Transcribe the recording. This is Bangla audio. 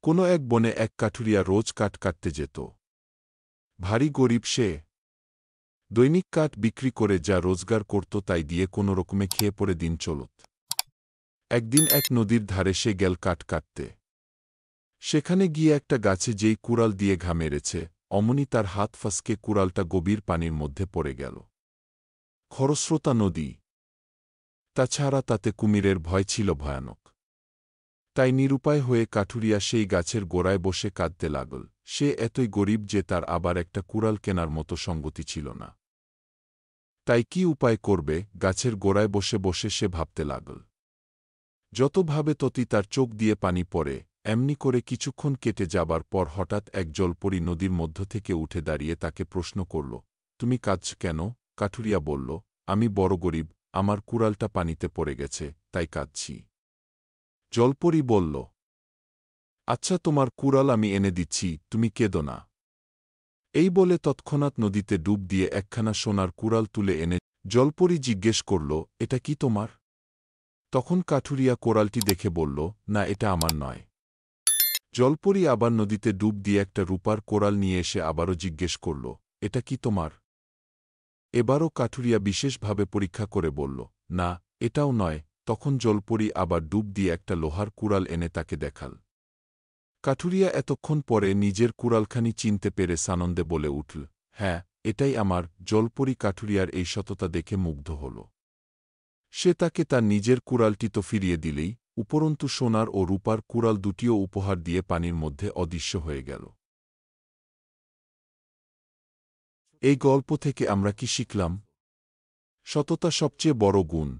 কোনো এক বনে এক কাঠুরিয়া রোজ কাঠ কাটতে যেত। ভারী গরিব সে। দৈনিক কাঠ বিক্রি করে যা রোজগার করত তাই দিয়ে কোনোরকমে খেয়ে পড়ে দিন চলত। একদিন এক নদীর ধারে সে গেল কাঠ কাটতে। সেখানে গিয়ে একটা গাছে যেই কুড়াল দিয়ে ঘা মেরেছে, অমনি তার হাত ফসকে কুড়ালটা গভীর পানির মধ্যে পড়ে গেল। খরস্রোতা নদী। তাছাড়া তাতে কুমিরের ভয় ছিল ভয়ানক। তাই নিরুপায় হয়ে কাঠুরিয়া সেই গাছের গোড়ায় বসে কাঁদতে লাগল। সে এতই গরিব যে তার আবার একটা কুড়াল কেনার মতো সঙ্গতি ছিল না। তাই কি উপায় করবে, গাছের গোড়ায় বসে বসে সে ভাবতে লাগল। যত ভাবে ততই তার চোখ দিয়ে পানি পড়ে। এমনি করে কিছুক্ষণ কেটে যাবার পর হঠাৎ এক জলপরী নদীর মধ্য থেকে উঠে দাঁড়িয়ে তাকে প্রশ্ন করল, তুমি কাঁদছ কেন? কাঠুরিয়া বলল, আমি বড় গরিব, আমার কুড়ালটা পানিতে পড়ে গেছে, তাই কাঁদছি। জলপরী বলল, আচ্ছা, তোমার কুড়াল আমি এনে দিচ্ছি, তুমি কেঁদো না। এই বলে তৎক্ষণাৎ নদীতে ডুব দিয়ে একখানা সোনার কুড়াল তুলে এনে জলপরী জিজ্ঞেস করল, এটা কি তোমার? তখন কাঠুরিয়া কোড়ালটি দেখে বলল, না, এটা আমার নয়। জলপরী আবার নদীতে ডুব দিয়ে একটা রূপার কোড়াল নিয়ে এসে আবারও জিজ্ঞেস করল, এটা কি তোমার? এবারও কাঠুরিয়া বিশেষভাবে পরীক্ষা করে বলল, না, এটাও নয়। তখন জলপরী আবার ডুব দিয়ে একটা লোহার কুড়াল এনে তাকে দেখাল। কাঠুরিয়া এতক্ষণ পরে নিজের কুড়ালখানি চিনতে পেরে সানন্দে বলে উঠল, হ্যাঁ, এটাই আমার। জলপরী কাঠুরিয়ার এই সততা দেখে মুগ্ধ হল। সে তাকে তার নিজের কুড়ালটি তো ফিরিয়ে দিলেই, উপরন্তু সোনার ও রূপার কুড়াল দুটিও উপহার দিয়ে পানির মধ্যে অদৃশ্য হয়ে গেল। এই গল্প থেকে আমরা কি শিখলাম? সততা সবচেয়ে বড় গুণ।